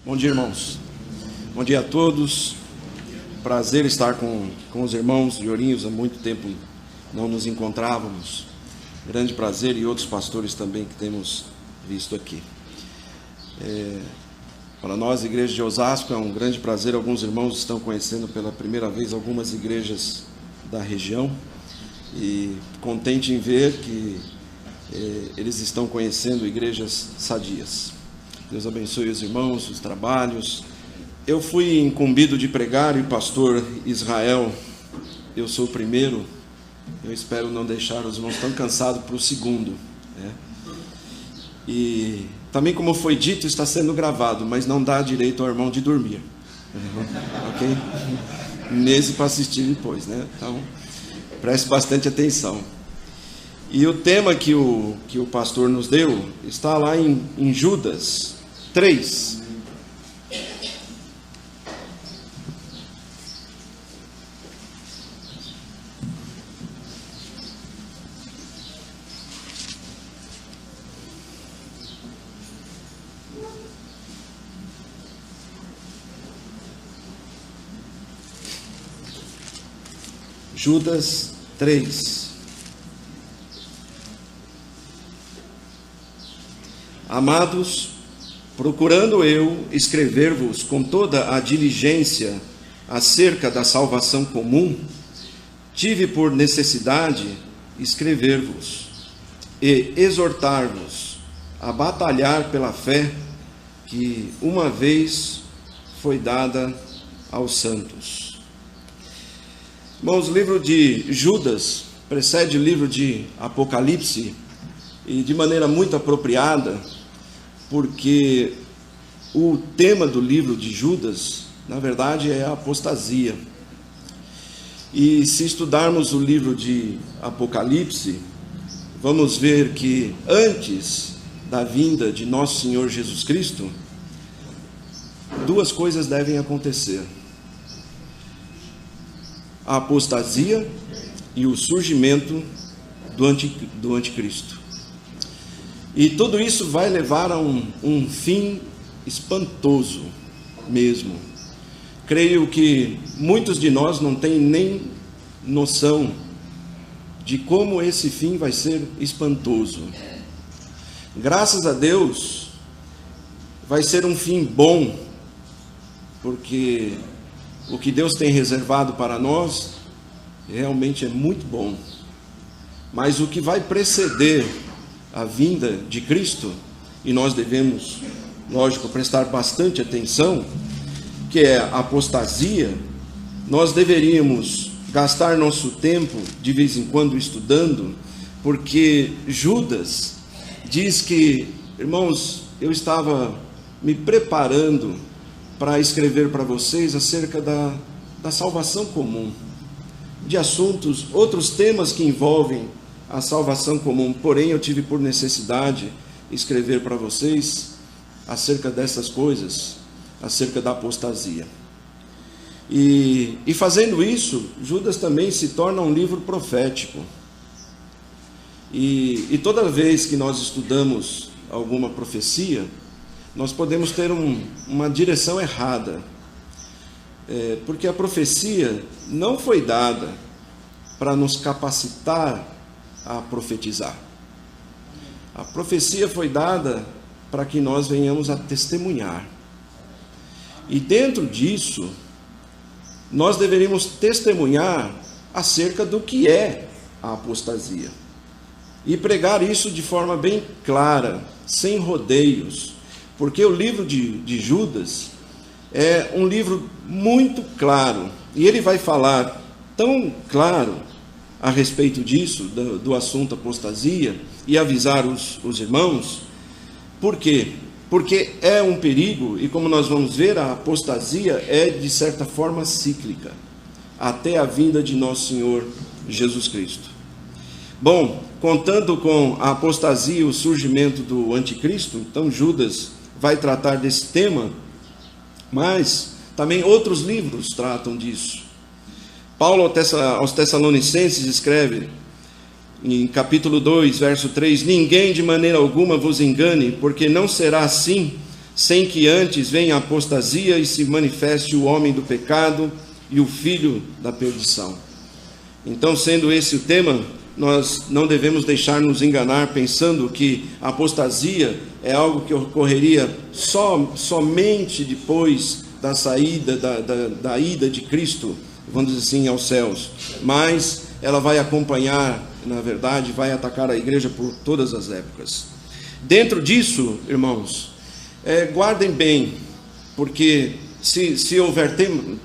Bom dia, irmãos. Bom dia a todos. Prazer estar com os irmãos de Ourinhos. Há muito tempo não nos encontrávamos. Grande prazer, e outros pastores também que temos visto aqui. Para nós, Igreja de Osasco, é um grande prazer. Alguns irmãos estão conhecendo pela primeira vez algumas igrejas da região. E contente em ver que eles estão conhecendo igrejas sadias. Deus abençoe os irmãos, os trabalhos. Eu fui incumbido de pregar, e o pastor Israel, eu sou o primeiro. Eu espero não deixar os irmãos tão cansados para o segundo, né? E também, como foi dito, está sendo gravado, mas não dá direito ao irmão de dormir, ok? Nesse para assistir depois, né? Então, preste bastante atenção. E o tema que o pastor nos deu está lá em Judas 3. Judas 3. Amados, procurando eu escrever-vos com toda a diligência acerca da salvação comum, tive por necessidade escrever-vos e exortar-vos a batalhar pela fé que uma vez foi dada aos santos. Irmãos, o livro de Judas precede o livro de Apocalipse, e de maneira muito apropriada, porque o tema do livro de Judas, na verdade, é a apostasia. E se estudarmos o livro de Apocalipse, vamos ver que antes da vinda de nosso Senhor Jesus Cristo, duas coisas devem acontecer: a apostasia e o surgimento do anticristo. E tudo isso vai levar a um fim espantoso mesmo. Creio que muitos de nós não têm nem noção de como esse fim vai ser espantoso. Graças a Deus, vai ser um fim bom, porque o que Deus tem reservado para nós realmente é muito bom. Mas o que vai preceder a vinda de Cristo, e nós devemos, lógico, prestar bastante atenção, que é a apostasia, nós deveríamos gastar nosso tempo de vez em quando estudando, porque Judas diz que, irmãos, eu estava me preparando para escrever para vocês acerca da salvação comum, de assuntos, outros temas que envolvem a salvação comum, porém eu tive por necessidade escrever para vocês acerca dessas coisas, acerca da apostasia. E fazendo isso, Judas também se torna um livro profético. E toda vez que nós estudamos alguma profecia, nós podemos ter uma direção errada, porque a profecia não foi dada para nos capacitar a profetizar. A profecia foi dada para que nós venhamos a testemunhar. E dentro disso, nós deveríamos testemunhar acerca do que é a apostasia. E pregar isso de forma bem clara, sem rodeios. Porque o livro de Judas é um livro muito claro. E ele vai falar tão claro a respeito disso, do assunto apostasia, e avisar os irmãos. Por quê? Porque é um perigo, e como nós vamos ver, a apostasia é de certa forma cíclica, até a vinda de nosso Senhor Jesus Cristo. Bom, contando com a apostasia e o surgimento do anticristo, então Judas vai tratar desse tema, mas também outros livros tratam disso. Paulo aos Tessalonicenses escreve, em capítulo 2, verso 3, ninguém de maneira alguma vos engane, porque não será assim, sem que antes venha a apostasia e se manifeste o homem do pecado e o filho da perdição. Então, sendo esse o tema, nós não devemos deixar nos enganar pensando que a apostasia é algo que ocorreria somente depois da saída, da ida de Cristo, vamos dizer assim, aos céus. Mas ela vai acompanhar, na verdade, vai atacar a igreja por todas as épocas. Dentro disso, irmãos, guardem bem, porque se houver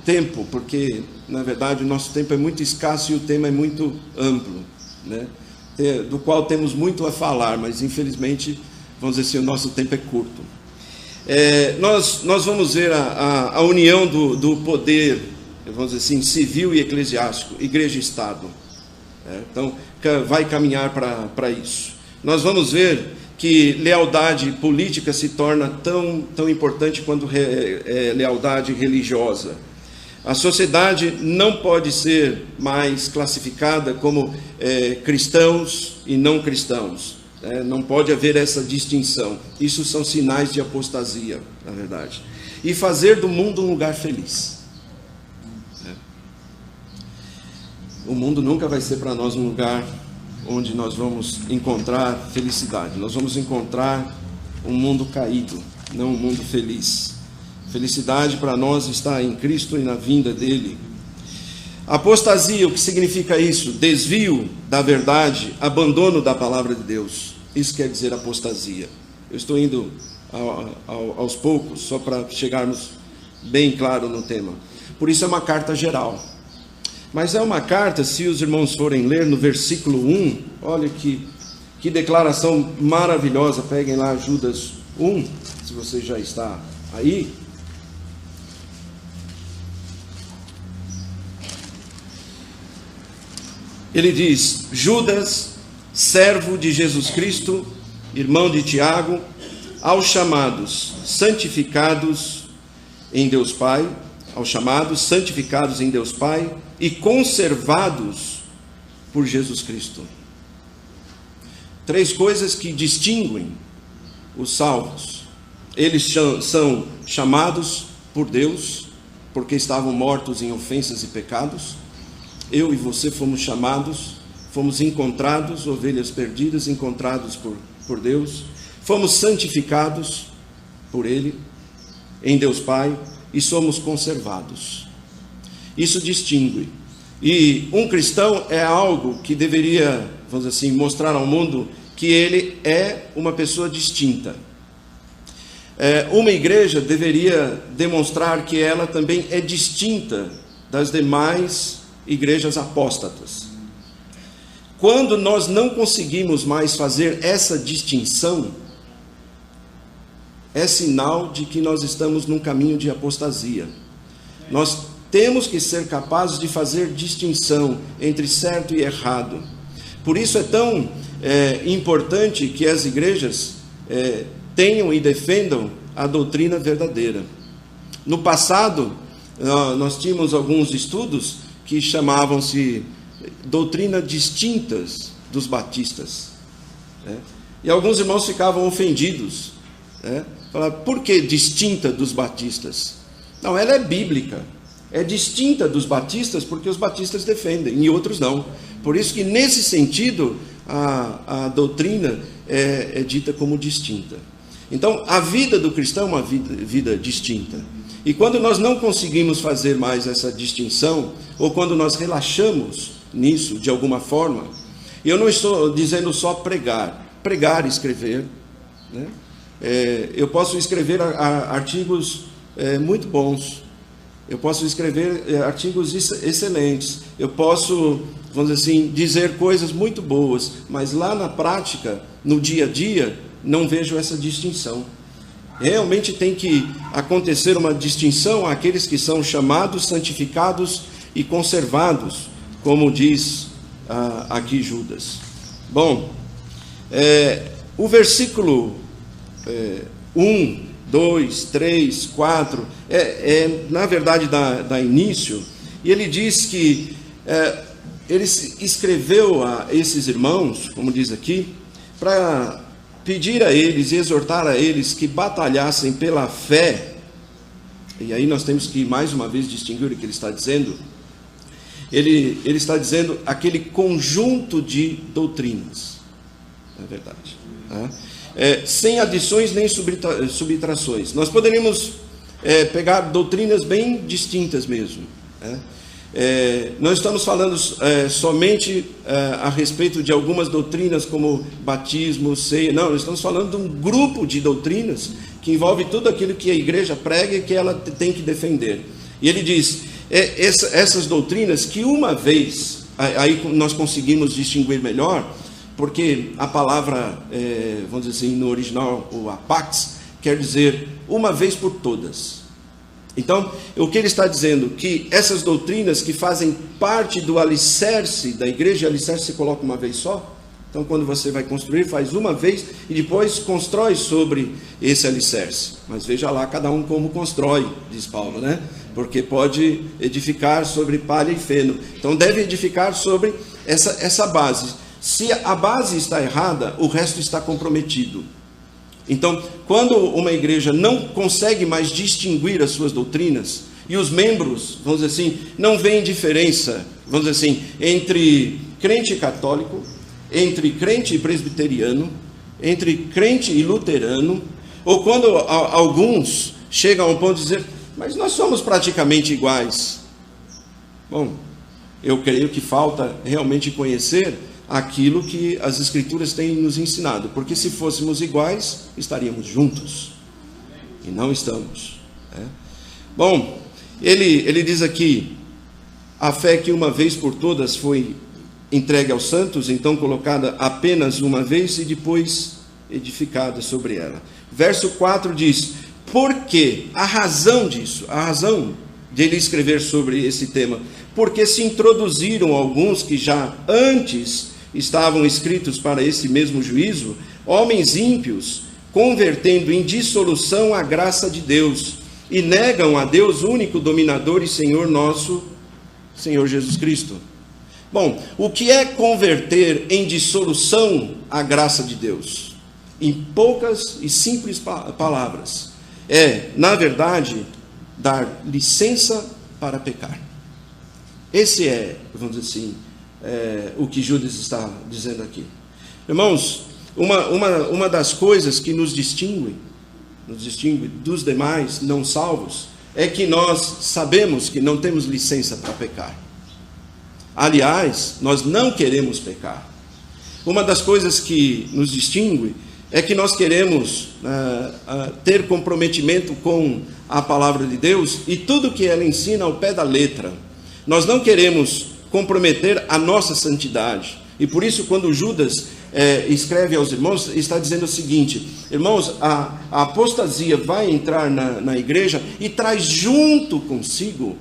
tempo, porque na verdade o nosso tempo é muito escasso e o tema é muito amplo, né? Do qual temos muito a falar, mas infelizmente, vamos dizer assim, o nosso tempo é curto. Nós vamos ver a união do poder, vamos dizer assim, civil e eclesiástico, igreja e Estado. Então, vai caminhar para isso. Nós vamos ver que lealdade política se torna tão importante quanto lealdade religiosa. A sociedade não pode ser mais classificada como cristãos e não cristãos. Não pode haver essa distinção. Isso são sinais de apostasia, na verdade. E fazer do mundo um lugar feliz. O mundo nunca vai ser para nós um lugar onde nós vamos encontrar felicidade. Nós vamos encontrar um mundo caído, não um mundo feliz. Felicidade para nós está em Cristo e na vinda dele. Apostasia, o que significa isso? Desvio da verdade, abandono da palavra de Deus. Isso quer dizer apostasia. Eu estou indo aos poucos, só para chegarmos bem claro no tema. Por isso é uma carta geral. Mas é uma carta, se os irmãos forem ler no versículo 1, olha que declaração maravilhosa. Peguem lá Judas 1, se você já está aí. Ele diz: Judas, servo de Jesus Cristo, irmão de Tiago, aos chamados santificados em Deus Pai, e conservados por Jesus Cristo. 3 coisas que distinguem os salvos. Eles são chamados por Deus, porque estavam mortos em ofensas e pecados. Eu e você fomos chamados, fomos encontrados, ovelhas perdidas, encontrados por Deus. Fomos santificados por Ele, em Deus Pai, e somos conservados. Isso distingue. E um cristão é algo que deveria, vamos dizer assim, mostrar ao mundo que ele é uma pessoa distinta. Uma igreja deveria demonstrar que ela também é distinta das demais igrejas apóstatas. Quando nós não conseguimos mais fazer essa distinção, é sinal de que nós estamos num caminho de apostasia. Nós temos que ser capazes de fazer distinção entre certo e errado. Por isso é tão importante que as igrejas tenham e defendam a doutrina verdadeira. No passado, nós tínhamos alguns estudos que chamavam-se doutrina distintas dos batistas. E alguns irmãos ficavam ofendidos. Falaram, por que distinta dos batistas? Não, ela é bíblica. É distinta dos batistas porque os batistas defendem e outros não. Por isso que nesse sentido a doutrina é dita como distinta. Então a vida do cristão é uma vida distinta. E quando nós não conseguimos fazer mais essa distinção, ou quando nós relaxamos nisso de alguma forma, e eu não estou dizendo só pregar e escrever, né? Eu posso escrever artigos muito bons, eu posso escrever artigos excelentes, eu posso, vamos dizer assim, dizer coisas muito boas, mas lá na prática, no dia a dia, não vejo essa distinção. Realmente tem que acontecer uma distinção àqueles que são chamados, santificados e conservados, como diz aqui Judas. Bom, o versículo 1, 2, 3, 4, na verdade dá início, e ele diz que ele escreveu a esses irmãos, como diz aqui, para pedir a eles e exortar a eles que batalhassem pela fé, e aí nós temos que mais uma vez distinguir o que ele está dizendo. Ele está dizendo aquele conjunto de doutrinas, é verdade, tá? Sem adições nem subtrações. Nós poderíamos pegar doutrinas bem distintas mesmo, né? Nós estamos falando somente a respeito de algumas doutrinas como batismo, ceia. Não, nós estamos falando de um grupo de doutrinas que envolve tudo aquilo que a igreja prega e que ela tem que defender. E ele diz, essas doutrinas que uma vez, aí nós conseguimos distinguir melhor, porque a palavra, vamos dizer assim, no original, o apax, quer dizer uma vez por todas. Então, o que ele está dizendo? Que essas doutrinas que fazem parte do alicerce da igreja, alicerce se coloca uma vez só. Então, quando você vai construir, faz uma vez e depois constrói sobre esse alicerce. Mas veja lá, cada um como constrói, diz Paulo, né? Porque pode edificar sobre palha e feno. Então, deve edificar sobre essa base. Se a base está errada, o resto está comprometido. Então, quando uma igreja não consegue mais distinguir as suas doutrinas, e os membros, vamos dizer assim, não veem diferença, vamos dizer assim, entre crente católico, entre crente e presbiteriano, entre crente e luterano, ou quando alguns chegam a um ponto de dizer, mas nós somos praticamente iguais. Bom, eu creio que falta realmente conhecer aquilo que as Escrituras têm nos ensinado, porque se fôssemos iguais, estaríamos juntos, e não estamos, né? Bom, ele diz aqui, a fé que uma vez por todas foi entregue aos santos, então colocada apenas uma vez e depois edificada sobre ela. Verso 4 diz, porque a razão disso, a razão de ele escrever sobre esse tema, porque se introduziram alguns que já antes estavam escritos para esse mesmo juízo, homens ímpios, convertendo em dissolução a graça de Deus, e negam a Deus, único dominador e Senhor nosso, Senhor Jesus Cristo. Bom, o que é converter em dissolução a graça de Deus? Em poucas e simples palavras, na verdade, dar licença para pecar. Esse vamos dizer assim, o que Judas está dizendo aqui. Irmãos, uma das coisas que nos distingue dos demais não salvos, é que nós sabemos que não temos licença para pecar. Aliás, nós não queremos pecar. Uma das coisas que nos distingue é que nós queremos ter comprometimento com a palavra de Deus e tudo que ela ensina ao pé da letra. Nós não queremos comprometer a nossa santidade. E por isso, quando Judas escreve aos irmãos, está dizendo o seguinte: irmãos, a apostasia vai entrar na igreja e traz junto consigo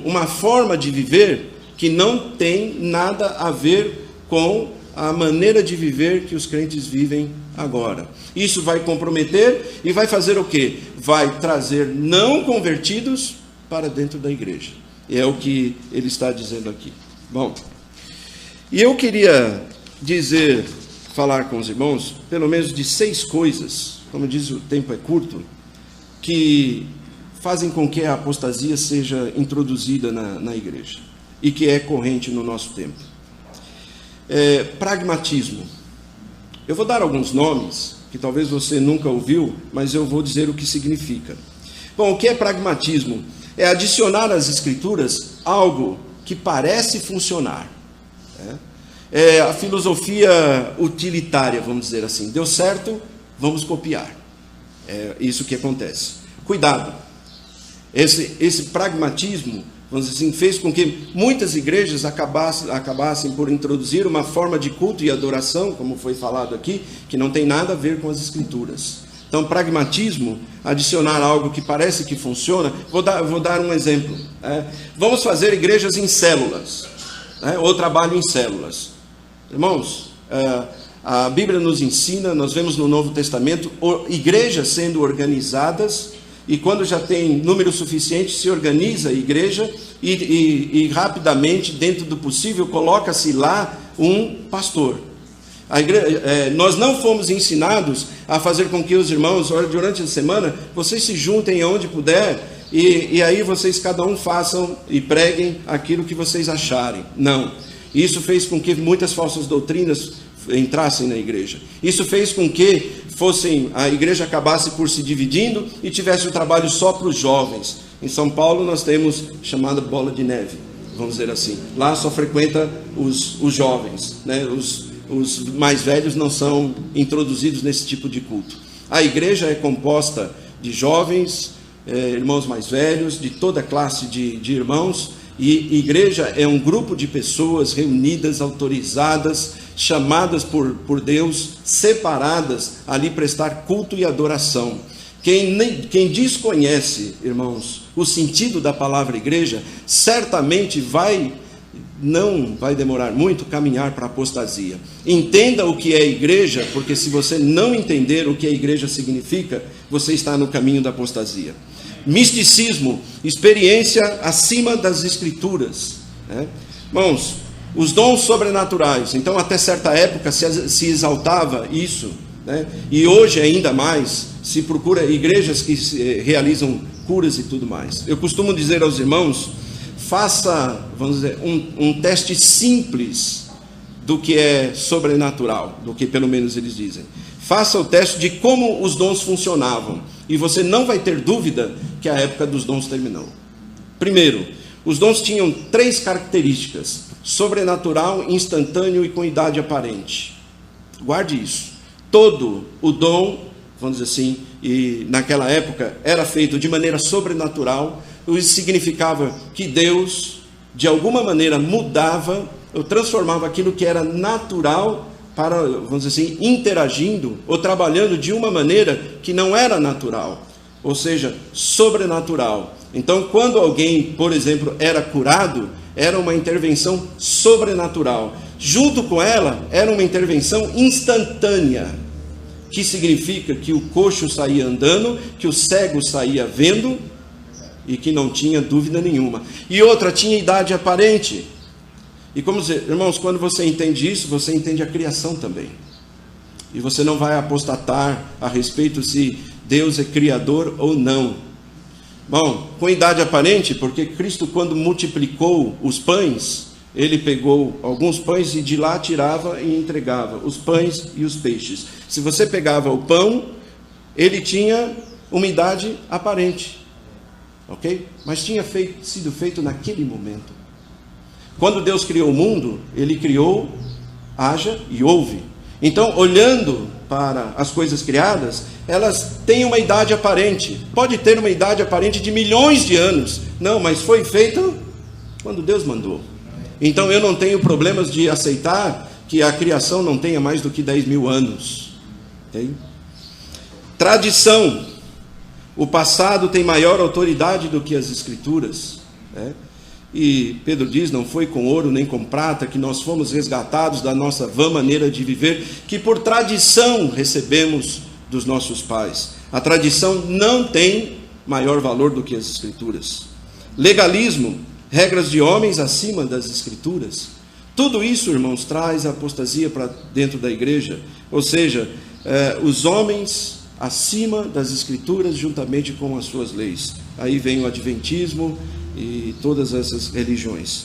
uma forma de viver que não tem nada a ver com a maneira de viver que os crentes vivem agora. Isso vai comprometer e vai fazer o quê? Vai trazer não convertidos para dentro da igreja. E é o que ele está dizendo aqui. Bom, e eu queria falar com os irmãos, pelo menos de 6 coisas, como diz, o tempo é curto, que fazem com que a apostasia seja introduzida na igreja, e que é corrente no nosso tempo. Pragmatismo. Eu vou dar alguns nomes, que talvez você nunca ouviu, mas eu vou dizer o que significa. Bom, o que é pragmatismo? É adicionar às escrituras algo que parece funcionar. É a filosofia utilitária, vamos dizer assim. Deu certo, vamos copiar. É isso que acontece. Cuidado. Esse pragmatismo, vamos dizer assim, fez com que muitas igrejas acabassem por introduzir uma forma de culto e adoração, como foi falado aqui, que não tem nada a ver com as escrituras. Então, pragmatismo, adicionar algo que parece que funciona. Vou dar um exemplo. Vamos fazer igrejas em células, ou trabalho em células. Irmãos, a Bíblia nos ensina, nós vemos no Novo Testamento, igrejas sendo organizadas, e quando já tem número suficiente, se organiza a igreja e rapidamente, dentro do possível, coloca-se lá um pastor. Nós não fomos ensinados a fazer com que os irmãos, durante a semana, vocês se juntem onde puder, e aí vocês cada um façam e preguem aquilo que vocês acharem. Não. Isso fez com que muitas falsas doutrinas entrassem na igreja. Isso fez com que a igreja acabasse por se dividindo e tivesse o trabalho só para os jovens. Em São Paulo nós temos chamada bola de neve, vamos dizer assim. Lá só frequenta os jovens, né? Os mais velhos não são introduzidos nesse tipo de culto. A igreja é composta de jovens, irmãos mais velhos, de toda classe de irmãos, e igreja é um grupo de pessoas reunidas, autorizadas, chamadas por Deus, separadas, ali prestar culto e adoração. Quem desconhece, irmãos, o sentido da palavra igreja, certamente não vai demorar muito caminhar para a apostasia. Entenda o que é igreja, porque se você não entender o que a igreja significa, você está no caminho da apostasia. Misticismo, experiência acima das escrituras, né? Irmãos, os dons sobrenaturais, então até certa época se exaltava isso, né? E hoje ainda mais se procura igrejas que realizam curas e tudo mais. Eu costumo dizer aos irmãos, faça, vamos dizer, um teste simples do que é sobrenatural, do que pelo menos eles dizem. Faça o teste de como os dons funcionavam, e você não vai ter dúvida que a época dos dons terminou. Primeiro, os dons tinham 3 características: sobrenatural, instantâneo e com idade aparente. Guarde isso. Todo o dom, vamos dizer assim, e naquela época era feito de maneira sobrenatural. Isso significava que Deus, de alguma maneira, mudava ou transformava aquilo que era natural para, vamos dizer assim, interagindo ou trabalhando de uma maneira que não era natural, ou seja, sobrenatural. Então, quando alguém, por exemplo, era curado, era uma intervenção sobrenatural. Junto com ela, era uma intervenção instantânea, que significa que o coxo saía andando, que o cego saía vendo, e que não tinha dúvida nenhuma. E outra, tinha idade aparente. E como dizer, irmãos, quando você entende isso, você entende a criação também. E você não vai apostatar a respeito se Deus é criador ou não. Bom, com idade aparente, porque Cristo, quando multiplicou os pães, ele pegou alguns pães e de lá tirava e entregava os pães e os peixes. Se você pegava o pão, ele tinha uma idade aparente, ok? Mas tinha sido feito naquele momento. Quando Deus criou o mundo, ele criou, haja e houve. Então, olhando para as coisas criadas, elas têm uma idade aparente. Pode ter uma idade aparente de milhões de anos. Não, mas foi feito quando Deus mandou. Então, eu não tenho problemas de aceitar que a criação não tenha mais do que 10 mil anos. Okay? Tradição. O passado tem maior autoridade do que as Escrituras, né? E Pedro diz, não foi com ouro nem com prata que nós fomos resgatados da nossa vã maneira de viver, que por tradição recebemos dos nossos pais. A tradição não tem maior valor do que as Escrituras. Legalismo, regras de homens acima das Escrituras. Tudo isso, irmãos, traz a apostasia para dentro da igreja. Ou seja, os homens acima das Escrituras juntamente com as suas leis. Aí vem o adventismo e todas essas religiões.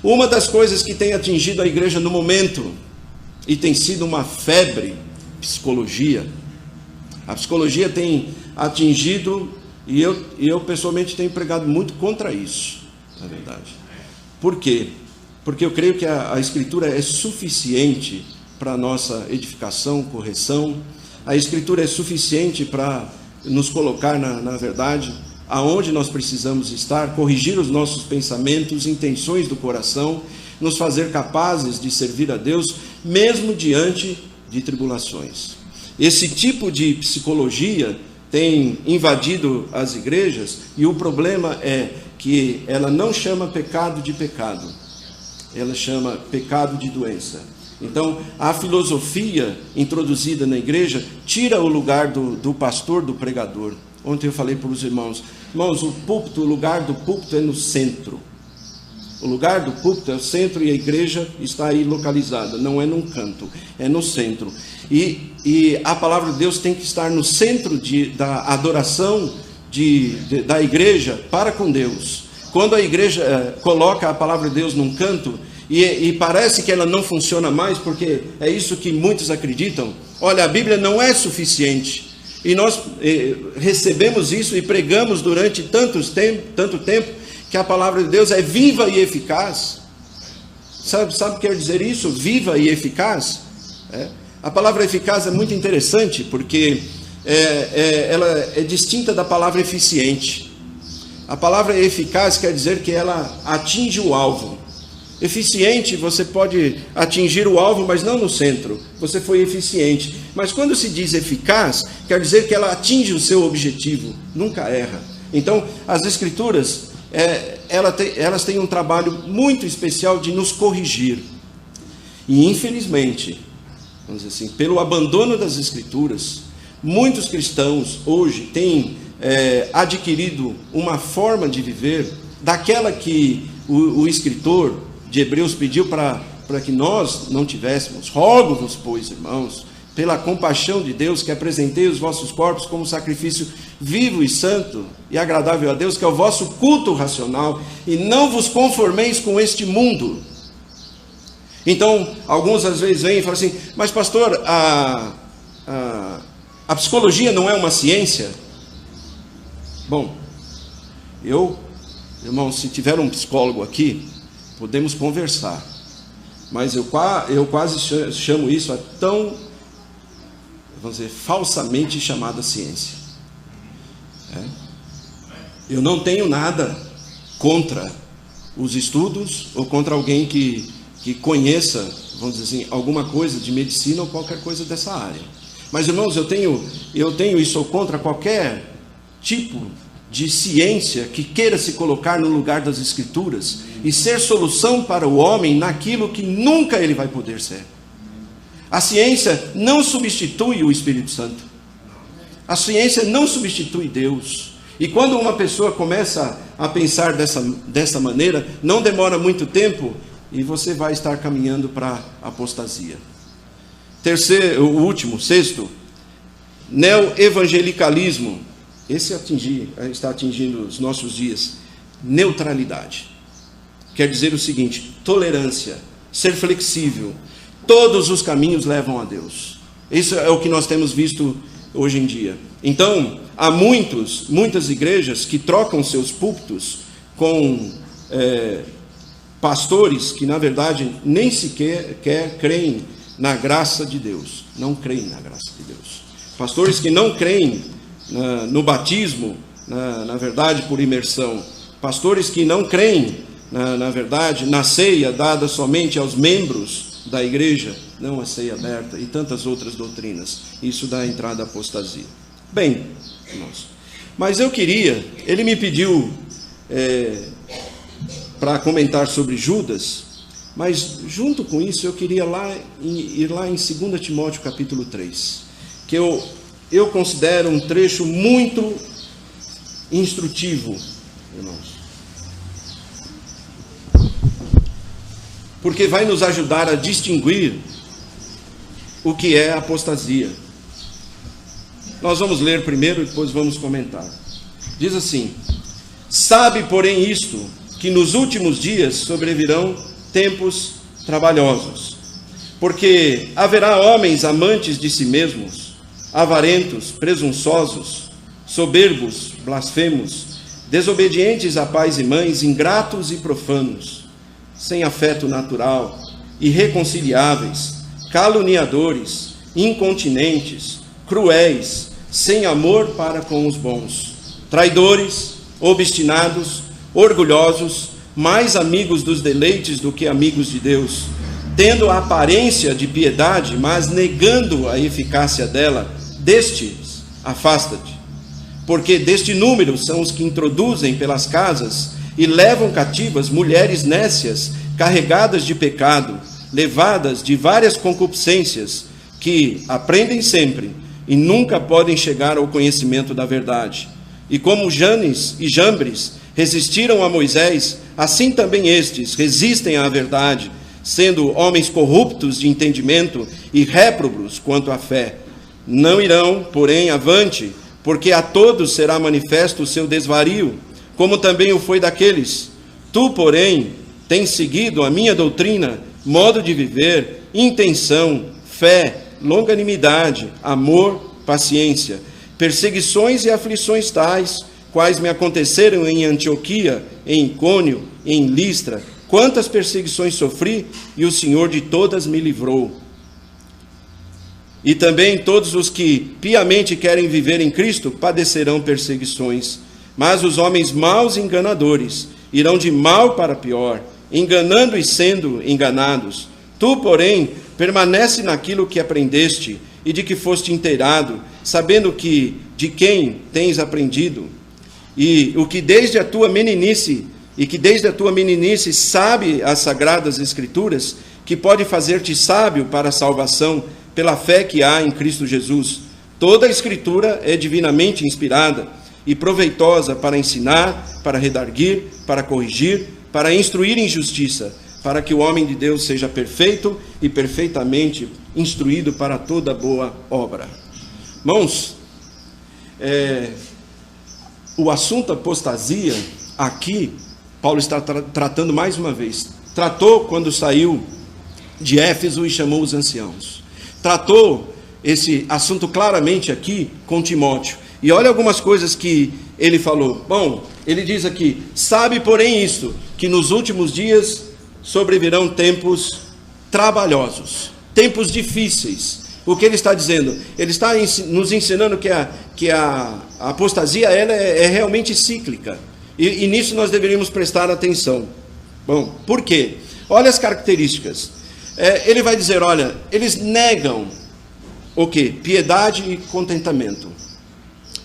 Uma das coisas que tem atingido a igreja no momento, e tem sido uma febre, psicologia. A psicologia tem atingido, e eu pessoalmente tenho pregado muito contra isso, na verdade. Por quê? Porque eu creio que a Escritura é suficiente para a nossa edificação, correção. A Escritura é suficiente para nos colocar na verdade, aonde nós precisamos estar, corrigir os nossos pensamentos, intenções do coração, nos fazer capazes de servir a Deus, mesmo diante de tribulações. Esse tipo de psicologia tem invadido as igrejas, e o problema é que ela não chama pecado de pecado, ela chama pecado de doença. Então, a filosofia introduzida na igreja tira o lugar do pastor, do pregador. Ontem eu falei para os irmãos, o púlpito, o lugar do púlpito é no centro. O lugar do púlpito é o centro e a igreja está aí localizada, não é num canto, é no centro. E a palavra de Deus tem que estar no centro da adoração da igreja para com Deus. Quando a igreja coloca a palavra de Deus num canto, e parece que ela não funciona mais, porque é isso que muitos acreditam. Olha, a Bíblia não é suficiente. E nós recebemos isso e pregamos durante tanto tempo, que a palavra de Deus é viva e eficaz. Sabe o que quer dizer isso? Viva e eficaz? A palavra eficaz é muito interessante, porque ela é distinta da palavra eficiente. A palavra eficaz quer dizer que ela atinge o alvo. Eficiente, você pode atingir o alvo, mas não no centro. Você foi eficiente. Mas quando se diz eficaz, quer dizer que ela atinge o seu objetivo, nunca erra. Então, as Escrituras, elas têm um trabalho muito especial de nos corrigir. E, infelizmente, vamos dizer assim, pelo abandono das Escrituras, muitos cristãos hoje têm adquirido uma forma de viver daquela que o escritor de Hebreus pediu para que nós não tivéssemos. Rogo-vos, pois, irmãos, pela compaixão de Deus, que apresentei os vossos corpos como sacrifício vivo e santo e agradável a Deus, que é o vosso culto racional, e não vos conformeis com este mundo. Então, alguns às vezes vêm e falam assim: mas pastor, a psicologia não é uma ciência? Bom, irmão, se tiver um psicólogo aqui, podemos conversar, mas eu quase chamo isso a tão, vamos dizer, falsamente chamada ciência. Eu não tenho nada contra os estudos ou contra alguém que conheça, vamos dizer assim, alguma coisa de medicina ou qualquer coisa dessa área. Mas, irmãos, eu tenho isso contra qualquer tipo de ciência que queira se colocar no lugar das Escrituras e ser solução para o homem naquilo que nunca ele vai poder ser. A ciência não substitui o Espírito Santo. A ciência não substitui Deus. E quando uma pessoa começa a pensar dessa maneira, não demora muito tempo e você vai estar caminhando para a apostasia. Sexto, neo-evangelicalismo. Esse está atingindo os nossos dias. Neutralidade. Quer dizer o seguinte: tolerância, ser flexível. Todos os caminhos levam a Deus. Isso é o que nós temos visto hoje em dia. Então, há muitas igrejas que trocam seus púlpitos com pastores que, na verdade, nem sequer creem na graça de Deus. Não creem na graça de Deus. Pastores que não creem no batismo, na verdade, por imersão. Pastores que não creem, na verdade, na ceia dada somente aos membros da igreja, não a ceia aberta, e tantas outras doutrinas. Isso dá entrada à apostasia. Bem, irmãos, mas ele me pediu para comentar sobre Judas, mas junto com isso eu queria ir lá em 2 Timóteo capítulo 3, que eu considero um trecho muito instrutivo, irmãos, porque vai nos ajudar a distinguir o que é apostasia. Nós vamos ler primeiro e depois vamos comentar. Diz assim: sabe, porém, isto, que nos últimos dias sobrevirão tempos trabalhosos, porque haverá homens amantes de si mesmos, avarentos, presunçosos, soberbos, blasfemos, desobedientes a pais e mães, ingratos e profanos, sem afeto natural, irreconciliáveis, caluniadores, incontinentes, cruéis, sem amor para com os bons, traidores, obstinados, orgulhosos, mais amigos dos deleites do que amigos de Deus, tendo a aparência de piedade, mas negando a eficácia dela. Destes, afasta-te, porque deste número são os que introduzem pelas casas e levam cativas mulheres nécias, carregadas de pecado, levadas de várias concupiscências, que aprendem sempre e nunca podem chegar ao conhecimento da verdade. E como Janes e Jambres resistiram a Moisés, assim também estes resistem à verdade, sendo homens corruptos de entendimento e réprobos quanto à fé. Não irão, porém, avante, porque a todos será manifesto o seu desvario, como também o foi daqueles. Tu, porém, tens seguido a minha doutrina, modo de viver, intenção, fé, longanimidade, amor, paciência, perseguições e aflições tais, quais me aconteceram em Antioquia, em Icônio, em Listra, quantas perseguições sofri, e o Senhor de todas me livrou. E também todos os que piamente querem viver em Cristo padecerão perseguições. Mas os homens maus e enganadores irão de mal para pior, enganando e sendo enganados. Tu, porém, permanece naquilo que aprendeste e de que foste inteirado, sabendo que de quem tens aprendido, e o que desde a tua meninice sabe as sagradas Escrituras, que pode fazer-te sábio para a salvação pela fé que há em Cristo Jesus. Toda a Escritura é divinamente inspirada e proveitosa para ensinar, para redarguir, para corrigir, para instruir em justiça, para que o homem de Deus seja perfeito e perfeitamente instruído para toda boa obra. Irmãos, o assunto apostasia, aqui, Paulo está tratando mais uma vez. Tratou quando saiu de Éfeso e chamou os anciãos. Tratou esse assunto claramente aqui com Timóteo. E olha algumas coisas que ele falou. Bom, ele diz aqui: sabe, porém, isto, que nos últimos dias sobrevirão tempos trabalhosos, tempos difíceis. O que ele está dizendo? Ele está nos ensinando que a apostasia ela é realmente cíclica. E nisso nós deveríamos prestar atenção. Bom, por quê? Olha as características. Ele vai dizer, olha, eles negam o quê? Piedade e contentamento.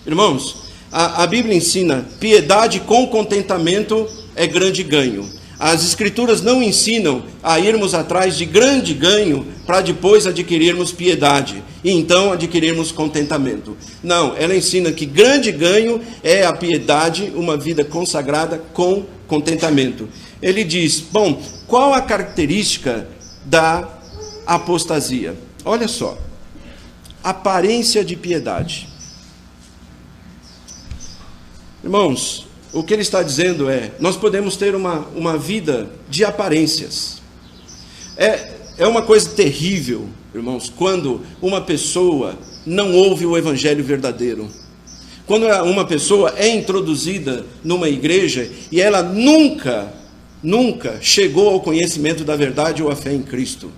Irmãos, a Bíblia ensina piedade com contentamento é grande ganho. As Escrituras não ensinam a irmos atrás de grande ganho para depois adquirirmos piedade e então adquirirmos contentamento. Não, ela ensina que grande ganho é a piedade, uma vida consagrada com contentamento. Ele diz, bom, qual a característica da apostasia? Olha só, aparência de piedade. Irmãos, o que ele está dizendo nós podemos ter uma vida de aparências. É uma coisa terrível, irmãos, quando uma pessoa não ouve o evangelho verdadeiro. Quando uma pessoa é introduzida numa igreja e ela nunca chegou ao conhecimento da verdade ou à fé em Cristo.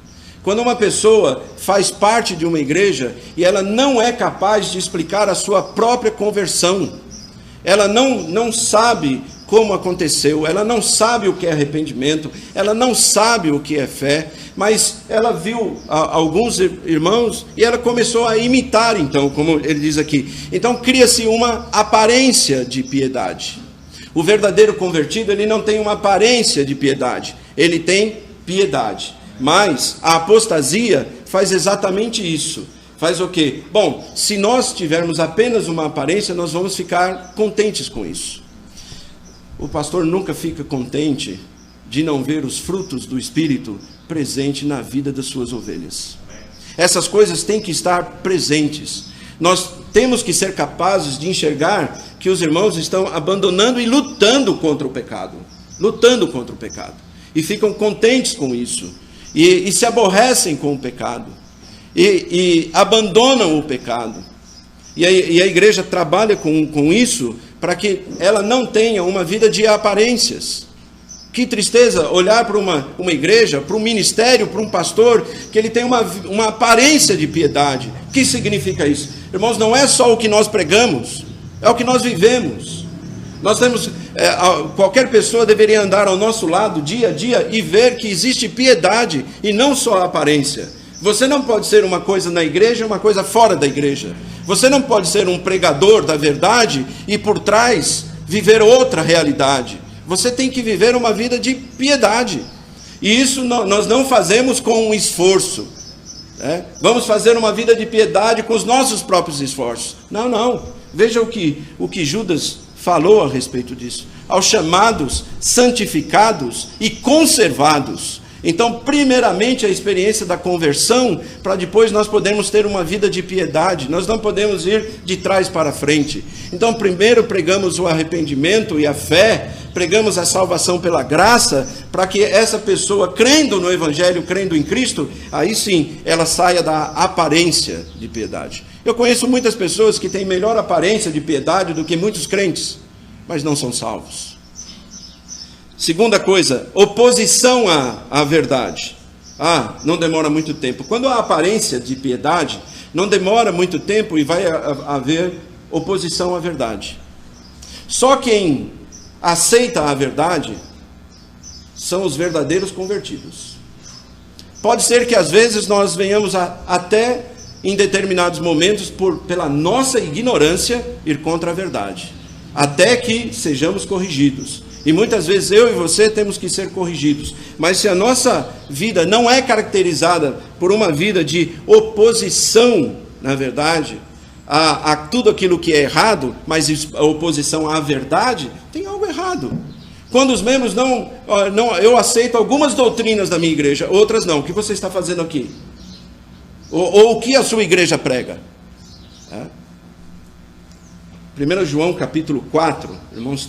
Quando uma pessoa faz parte de uma igreja e ela não é capaz de explicar a sua própria conversão, ela não sabe como aconteceu, ela não sabe o que é arrependimento, ela não sabe o que é fé, mas ela viu alguns irmãos e ela começou a imitar, então, como ele diz aqui. Então cria-se uma aparência de piedade. O verdadeiro convertido, ele não tem uma aparência de piedade, ele tem piedade. Mas a apostasia faz exatamente isso. Faz o quê? Bom, se nós tivermos apenas uma aparência, nós vamos ficar contentes com isso. O pastor nunca fica contente de não ver os frutos do Espírito presente na vida das suas ovelhas. Essas coisas têm que estar presentes. Nós temos que ser capazes de enxergar que os irmãos estão abandonando e lutando contra o pecado. Lutando contra o pecado. E ficam contentes com isso. E se aborrecem com o pecado. E abandonam o pecado. E a igreja trabalha com isso para que ela não tenha uma vida de aparências. Que tristeza olhar para uma igreja, para um ministério, para um pastor, que ele tem uma aparência de piedade. O que significa isso? Irmãos, não é só o que nós pregamos, é o que nós vivemos. Nós temos, qualquer pessoa deveria andar ao nosso lado dia a dia e ver que existe piedade e não só a aparência. Você não pode ser uma coisa na igreja e uma coisa fora da igreja. Você não pode ser um pregador da verdade e por trás viver outra realidade. Você tem que viver uma vida de piedade. E isso nós não fazemos com um esforço. Vamos fazer uma vida de piedade com os nossos próprios esforços. Não. Veja o que Judas falou a respeito disso. Aos chamados, santificados e conservados. Então, primeiramente, a experiência da conversão, para depois nós podermos ter uma vida de piedade. Nós não podemos ir de trás para frente. Então, primeiro pregamos o arrependimento e a fé, pregamos a salvação pela graça, para que essa pessoa, crendo no Evangelho, crendo em Cristo, aí sim, ela saia da aparência de piedade. Eu conheço muitas pessoas que têm melhor aparência de piedade do que muitos crentes, mas não são salvos. Segunda coisa, oposição à verdade. Não demora muito tempo. Quando há aparência de piedade, não demora muito tempo e vai haver oposição à verdade. Só quem aceita a verdade são os verdadeiros convertidos. Pode ser que às vezes nós venhamos até em determinados momentos, pela nossa ignorância, ir contra a verdade, até que sejamos corrigidos. E muitas vezes eu e você temos que ser corrigidos. Mas se a nossa vida não é caracterizada por uma vida de oposição, na verdade, a tudo aquilo que é errado, mas a oposição à verdade, tem algo errado. Quando os membros eu aceito algumas doutrinas da minha igreja, outras não. O que você está fazendo aqui? Ou o que a sua igreja prega? 1 João capítulo 4, irmãos,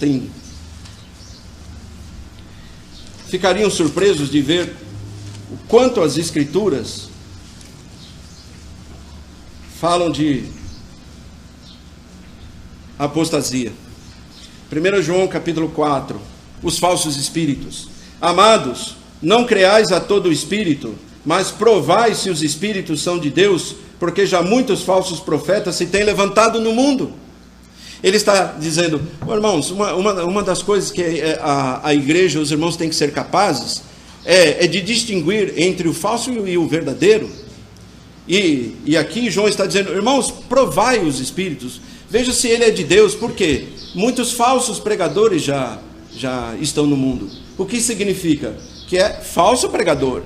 ficariam surpresos de ver o quanto as Escrituras falam de apostasia. 1 João capítulo 4, os falsos espíritos. Amados, não creais a todo espírito, mas provai se os espíritos são de Deus, porque já muitos falsos profetas se têm levantado no mundo. Ele está dizendo, irmãos, uma das coisas que a igreja, os irmãos têm que ser capazes, é de distinguir entre o falso e o verdadeiro. E aqui João está dizendo, irmãos, provai os espíritos, veja se ele é de Deus, porque muitos falsos pregadores já estão no mundo. O que significa? Que é falso pregador.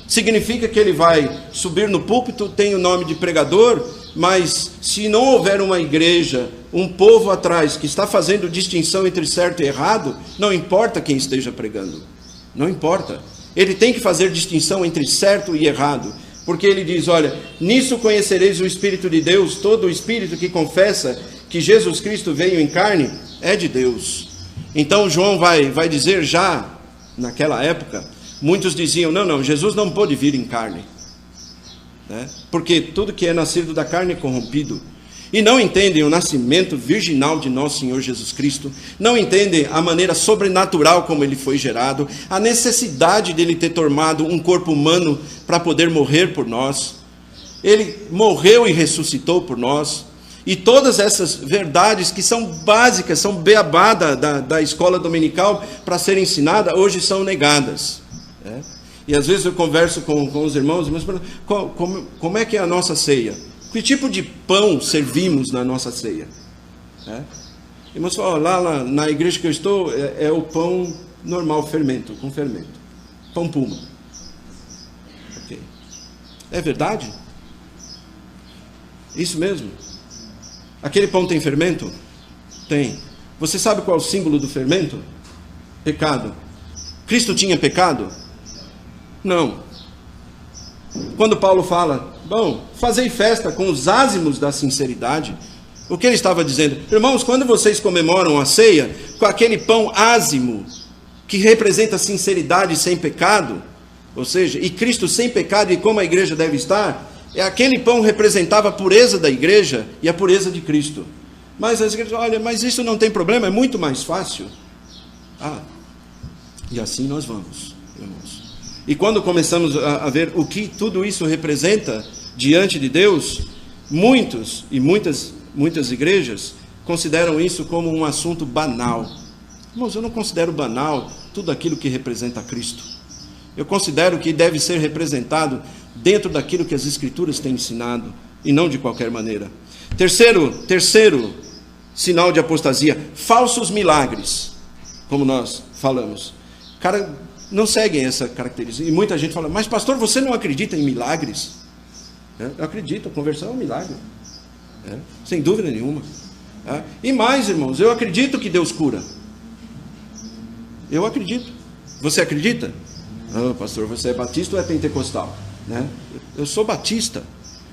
Significa que ele vai subir no púlpito, tem o nome de pregador, mas se não houver uma igreja, um povo atrás que está fazendo distinção entre certo e errado, não importa quem esteja pregando, não importa. Ele tem que fazer distinção entre certo e errado, porque ele diz, olha, nisso conhecereis o Espírito de Deus, todo o Espírito que confessa que Jesus Cristo veio em carne, é de Deus. Então João vai dizer já, naquela época, muitos diziam, não, Jesus não pôde vir em carne, porque tudo que é nascido da carne é corrompido. E não entendem o nascimento virginal de nosso Senhor Jesus Cristo, não entendem a maneira sobrenatural como ele foi gerado, a necessidade dele ter tomado um corpo humano para poder morrer por nós. Ele morreu e ressuscitou por nós. E todas essas verdades que são básicas, são beabá da escola dominical para ser ensinada, hoje são negadas. E às vezes eu converso com os irmãos, mas como é que é a nossa ceia? Que tipo de pão servimos na nossa ceia? Irmãos, lá na igreja que eu estou, é o pão normal, com fermento. Pão puma. Okay. É verdade? Isso mesmo? Aquele pão tem fermento? Tem. Você sabe qual é o símbolo do fermento? Pecado. Cristo tinha pecado? Não. Quando Paulo fala, fazei festa com os ázimos da sinceridade, o que ele estava dizendo? Irmãos, quando vocês comemoram a ceia, com aquele pão ázimo, que representa sinceridade sem pecado, ou seja, e Cristo sem pecado e como a igreja deve estar, aquele pão representava a pureza da igreja e a pureza de Cristo. Mas as igrejas, olha, mas isso não tem problema, é muito mais fácil. E assim nós vamos, irmãos. E quando começamos a ver o que tudo isso representa diante de Deus, muitas igrejas consideram isso como um assunto banal. Irmãos, eu não considero banal tudo aquilo que representa Cristo. Eu considero que deve ser representado dentro daquilo que as Escrituras têm ensinado, e não de qualquer maneira. Terceiro sinal de apostasia, falsos milagres, como nós falamos. Não seguem essa característica. E muita gente fala, mas pastor, você não acredita em milagres? Eu acredito, a conversão é um milagre. Sem dúvida nenhuma. E mais, irmãos, eu acredito que Deus cura. Eu acredito. Você acredita? Pastor, você é batista ou é pentecostal? Né? Eu sou batista.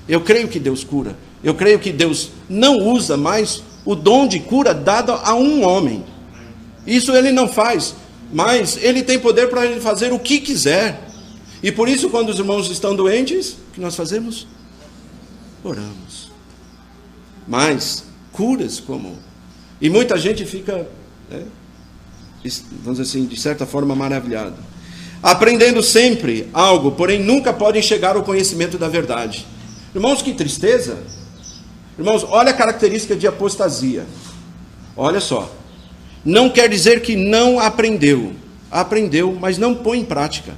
Eu creio que Deus cura. Eu creio que Deus não usa mais o dom de cura dado a um homem. Isso ele não faz, mas ele tem poder para ele fazer o que quiser. E por isso, quando os irmãos estão doentes, o que nós fazemos? Oramos. Mas curas como... E muita gente fica, vamos dizer assim, de certa forma maravilhado. Aprendendo sempre algo, porém nunca podem chegar ao conhecimento da verdade. Irmãos, que tristeza. Irmãos, olha a característica de apostasia. Olha só. Não quer dizer que não aprendeu. Aprendeu, mas não põe em prática.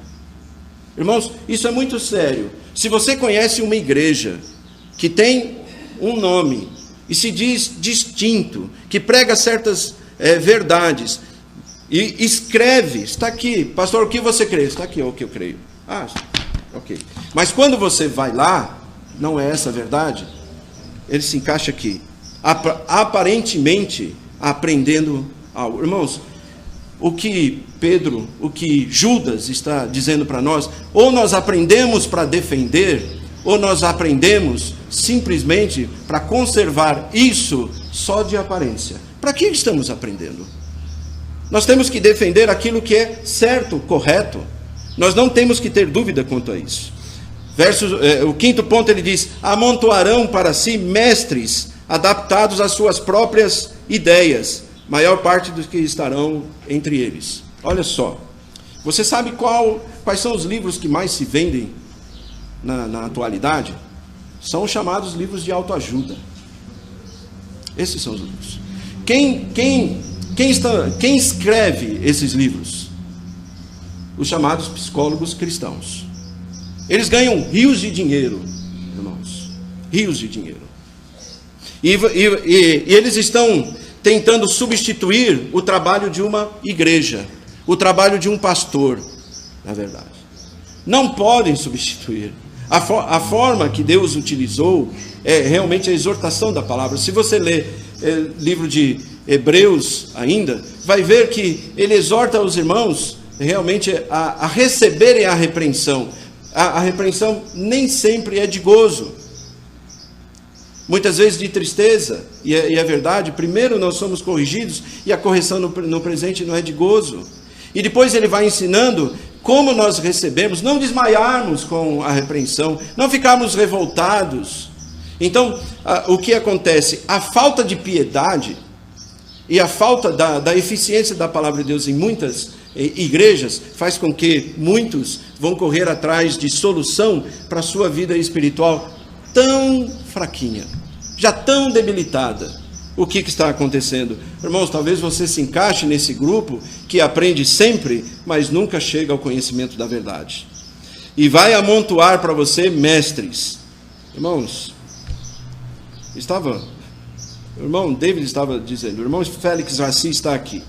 Irmãos, isso é muito sério. Se você conhece uma igreja que tem um nome e se diz distinto, que prega certas verdades, e escreve, está aqui, pastor, o que você crê? Está aqui, o que eu creio. Ok. Mas quando você vai lá, não é essa a verdade, ele se encaixa aqui, aparentemente aprendendo algo. Irmãos, o que Pedro, o que Judas está dizendo para nós, ou nós aprendemos para defender, ou nós aprendemos simplesmente para conservar isso só de aparência. Para que estamos aprendendo? Nós temos que defender aquilo que é certo, correto. Nós não temos que ter dúvida quanto a isso. O quinto ponto ele diz: amontoarão para si mestres adaptados às suas próprias ideias, maior parte dos que estarão entre eles. Olha só, você sabe quais são os livros que mais se vendem na atualidade? São os chamados livros de autoajuda. Esses são os livros. Quem escreve esses livros? Os chamados psicólogos cristãos. Eles ganham rios de dinheiro, irmãos. Rios de dinheiro. E eles estão tentando substituir o trabalho de uma igreja, o trabalho de um pastor, na verdade. Não podem substituir. A forma que Deus utilizou é realmente a exortação da palavra. Se você ler livro de Hebreus ainda, vai ver que ele exorta os irmãos realmente a receberem a repreensão. A repreensão nem sempre é de gozo, muitas vezes de tristeza, e é verdade. Primeiro nós somos corrigidos, e a correção no presente não é de gozo. E depois ele vai ensinando como nós recebemos, não desmaiarmos com a repreensão, não ficarmos revoltados. Então, o que acontece? A falta de piedade e a falta da eficiência da palavra de Deus em muitas igrejas faz com que muitos vão correr atrás de solução para a sua vida espiritual tão fraquinha, já tão debilitada. O que está acontecendo? Irmãos, talvez você se encaixe nesse grupo que aprende sempre, mas nunca chega ao conhecimento da verdade. E vai amontoar para você mestres. Irmãos, o irmão David estava dizendo, o irmão Félix Raci está aqui.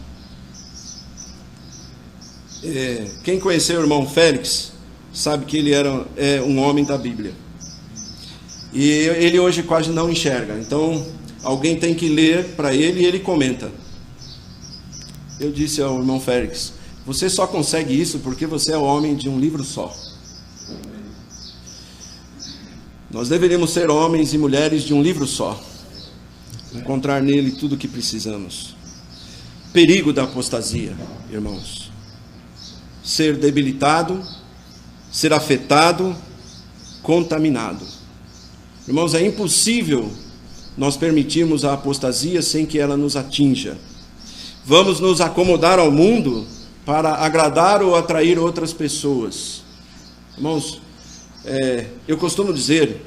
Quem conheceu o irmão Félix sabe que ele era um homem da Bíblia. E ele hoje quase não enxerga. Então, alguém tem que ler para ele e ele comenta. Eu disse ao irmão Félix, você só consegue isso porque você é o homem de um livro só. Nós deveríamos ser homens e mulheres de um livro só. Encontrar nele tudo o que precisamos. Perigo da apostasia, irmãos. Ser debilitado, ser afetado, contaminado. Irmãos, é impossível nós permitirmos a apostasia sem que ela nos atinja. Vamos nos acomodar ao mundo para agradar ou atrair outras pessoas. Irmãos, eu costumo dizer,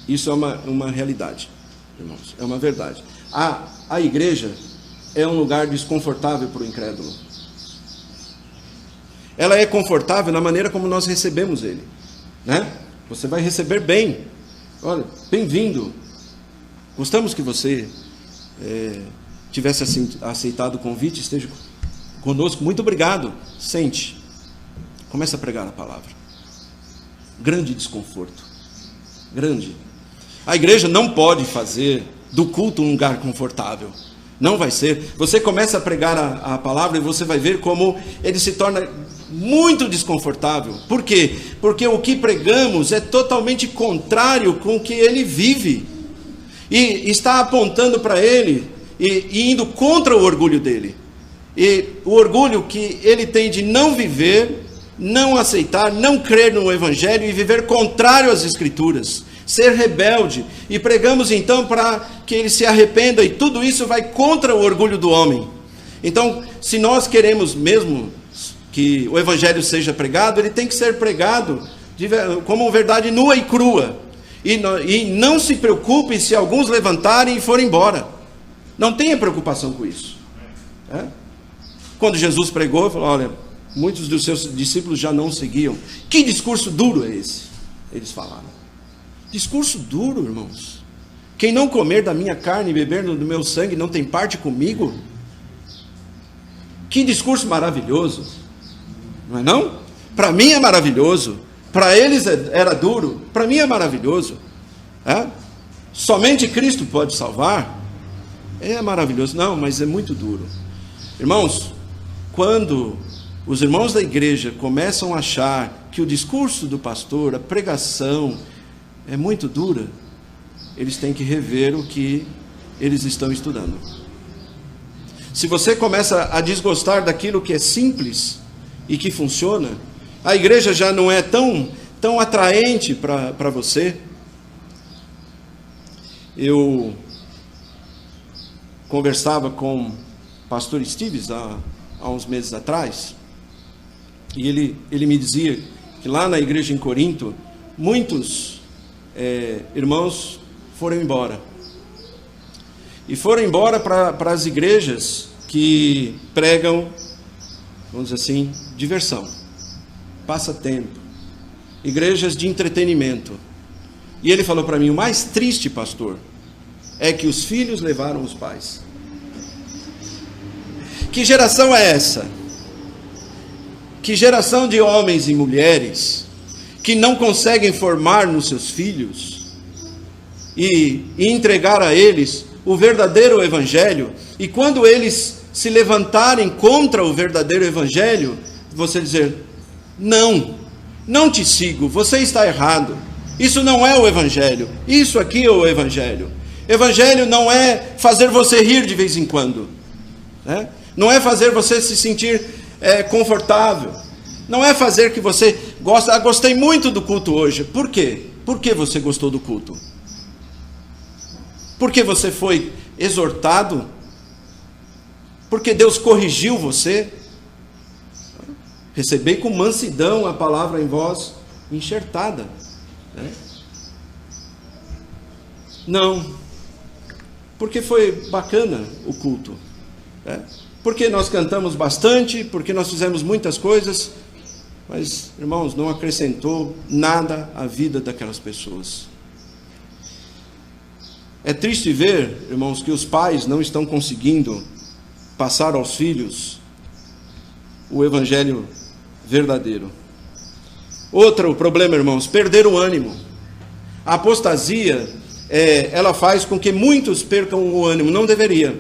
isso é uma realidade, irmãos, é uma verdade. A igreja é um lugar desconfortável para o incrédulo. Ela é confortável na maneira como nós recebemos ele, né? Você vai receber bem. Olha, bem-vindo. Gostamos que você tivesse aceitado o convite, esteja conosco. Muito obrigado. Sente. Começa a pregar a palavra. Grande desconforto. Grande. A igreja não pode fazer do culto um lugar confortável. Não vai ser. Você começa a pregar a palavra e você vai ver como ele se torna muito desconfortável. Por quê? Porque o que pregamos é totalmente contrário com o que ele vive. E está apontando para ele e indo contra o orgulho dele. E o orgulho que ele tem de não viver, não aceitar, não crer no Evangelho e viver contrário às Escrituras. Ser rebelde, e pregamos então para que ele se arrependa, e tudo isso vai contra o orgulho do homem. Então, se nós queremos mesmo que o Evangelho seja pregado, ele tem que ser pregado como verdade nua e crua, e não se preocupe se alguns levantarem e forem embora. Não tenha preocupação com isso. Quando Jesus pregou, falou: olha, muitos dos seus discípulos já não seguiam. Que discurso duro é esse? Eles falaram. Discurso duro, irmãos. Quem não comer da minha carne e beber do meu sangue não tem parte comigo? Que discurso maravilhoso. Não é não? Para mim é maravilhoso. Para eles era duro. Para mim é maravilhoso. Somente Cristo pode salvar. É maravilhoso. Não, mas é muito duro. Irmãos, quando os irmãos da igreja começam a achar que o discurso do pastor, a pregação, é muito dura, eles têm que rever o que eles estão estudando. Se você começa a desgostar daquilo que é simples e que funciona, a igreja já não é tão atraente para você. Eu conversava com o pastor Esteves há uns meses atrás, e ele me dizia que lá na igreja em Corinto, muitos irmãos foram embora. E foram embora para as igrejas que pregam, vamos dizer assim, diversão, passatempo, igrejas de entretenimento. E ele falou para mim: o mais triste, pastor, é que os filhos levaram os pais. Que geração é essa? Que geração de homens e mulheres que não conseguem formar nos seus filhos e entregar a eles o verdadeiro Evangelho, e quando eles se levantarem contra o verdadeiro Evangelho, você dizer: não te sigo, você está errado, isso não é o Evangelho, isso aqui é o Evangelho. Evangelho não é fazer você rir de vez em quando, né? Não é fazer você se sentir confortável, não é fazer que você gosta. Gostei muito do culto hoje. Por quê? Por que você gostou do culto? Porque você foi exortado? Porque Deus corrigiu você? Recebei com mansidão a palavra em vós enxertada, né? Não, porque foi bacana o culto, né? Porque nós cantamos bastante, porque nós fizemos muitas coisas, mas, irmãos, não acrescentou nada à vida daquelas pessoas. É triste ver, irmãos, que os pais não estão conseguindo passar aos filhos o Evangelho verdadeiro. Outro problema, irmãos, perder o ânimo. A apostasia, ela faz com que muitos percam o ânimo. Não deveria.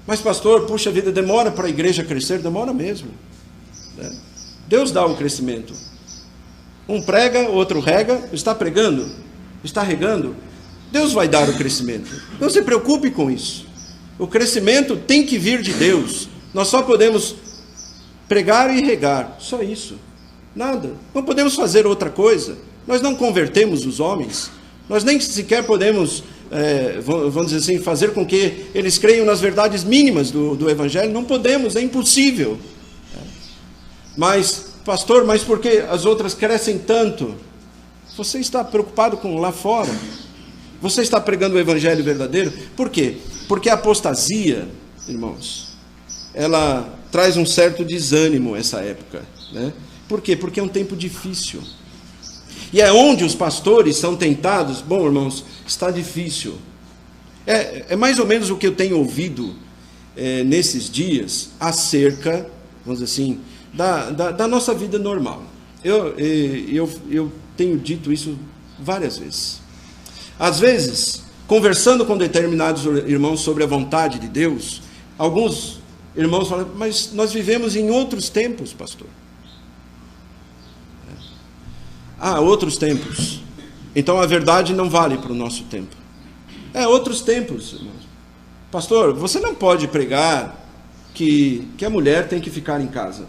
Mas, pastor, puxa vida, demora para a igreja crescer? Demora mesmo, né? Deus dá o crescimento. Um prega, outro rega. Está pregando? Está regando? Deus vai dar o crescimento. Não se preocupe com isso. O crescimento tem que vir de Deus. Nós só podemos pregar e regar, só isso. Nada. Não podemos fazer outra coisa. Nós não convertemos os homens. Nós nem sequer podemos, vamos dizer assim, fazer com que eles creiam nas verdades mínimas do Evangelho. Não podemos, é impossível. Mas, pastor, mas por que as outras crescem tanto? Você está preocupado com lá fora? Você está pregando o Evangelho verdadeiro? Por quê? Porque a apostasia, irmãos, ela traz um certo desânimo essa época, né? Por quê? Porque é um tempo difícil. E é onde os pastores são tentados. Bom, irmãos, está difícil. É mais ou menos o que eu tenho ouvido nesses dias acerca, vamos dizer assim, da nossa vida normal. Eu tenho dito isso várias vezes. Às vezes, conversando com determinados irmãos sobre a vontade de Deus, alguns irmãos falam, mas nós vivemos em outros tempos, pastor. Outros tempos. Então a verdade não vale para o nosso tempo. Outros tempos, irmãos. Pastor, você não pode pregar que a mulher tem que ficar em casa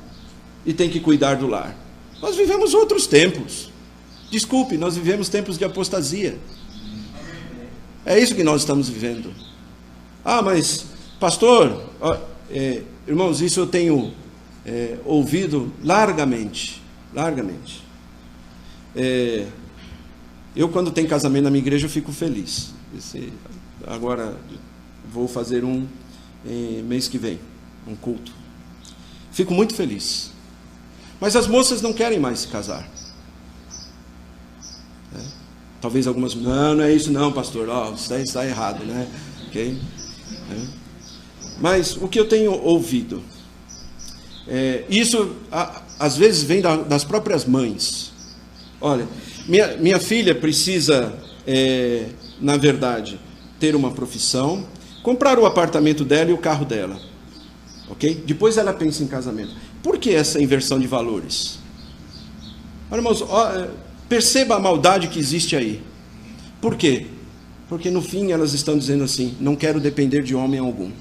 e tem que cuidar do lar. Nós vivemos outros tempos. Desculpe, nós vivemos tempos de apostasia. É isso que nós estamos vivendo. Mas, pastor, irmãos, isso eu tenho ouvido largamente. Eu, quando tem casamento na minha igreja, eu fico feliz. Agora, vou fazer um mês que vem, um culto. Fico muito feliz. Mas as moças não querem mais se casar. Talvez algumas, não é isso não, pastor, isso aí está errado, né? Okay? Mas o que eu tenho ouvido, isso às vezes vem das próprias mães. Olha, minha filha precisa, na verdade, ter uma profissão, comprar o apartamento dela e o carro dela, ok? Depois ela pensa em casamento. Por que essa inversão de valores? Olha, irmãos, perceba a maldade que existe aí. Por quê? Porque no fim elas estão dizendo assim, não quero depender de homem algum.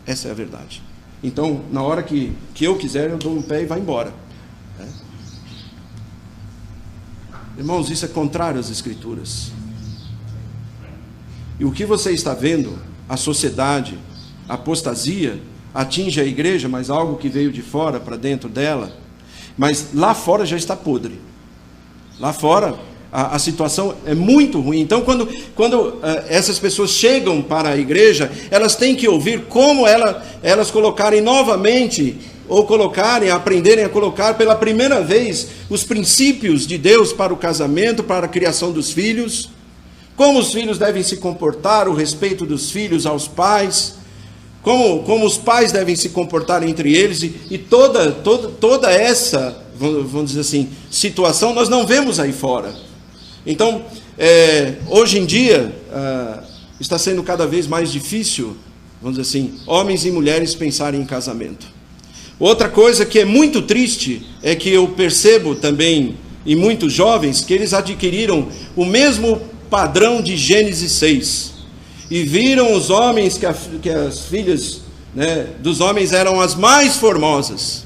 Essa é a verdade. Então, na hora que eu quiser, eu dou um pé e vai embora. Irmãos, isso é contrário às Escrituras. E o que você está vendo, a sociedade, a apostasia, atinge a igreja, mas algo que veio de fora para dentro dela, mas lá fora já está podre. Lá fora a situação é muito ruim. Então, quando essas pessoas chegam para a igreja, elas têm que ouvir como elas colocarem novamente, ou aprenderem a colocar pela primeira vez os princípios de Deus para o casamento, para a criação dos filhos, como os filhos devem se comportar, o respeito dos filhos aos pais, como os pais devem se comportar entre eles, e toda essa, vamos dizer assim, situação nós não vemos aí fora. Então, hoje em dia, está sendo cada vez mais difícil, vamos dizer assim, homens e mulheres pensarem em casamento. Outra coisa que é muito triste é que eu percebo também em muitos jovens que eles adquiriram o mesmo padrão de Gênesis 6 e viram os homens que as filhas, né, dos homens eram as mais formosas.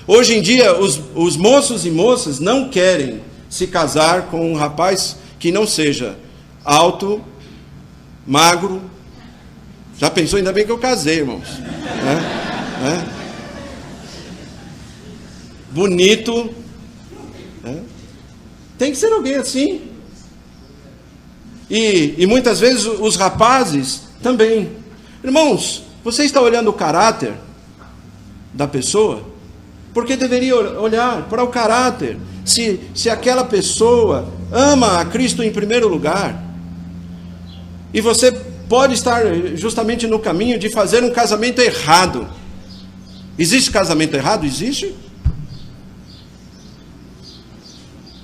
Hoje em dia os moços e moças não querem se casar com um rapaz que não seja alto, magro. Já pensou? Ainda bem que eu casei, irmãos. Bonito. Tem que ser alguém assim. E muitas vezes os rapazes também. Irmãos, você está olhando o caráter da pessoa? Porque deveria olhar para o caráter. Se aquela pessoa ama a Cristo em primeiro lugar, e você pode estar justamente no caminho de fazer um casamento errado. Existe casamento errado? Existe.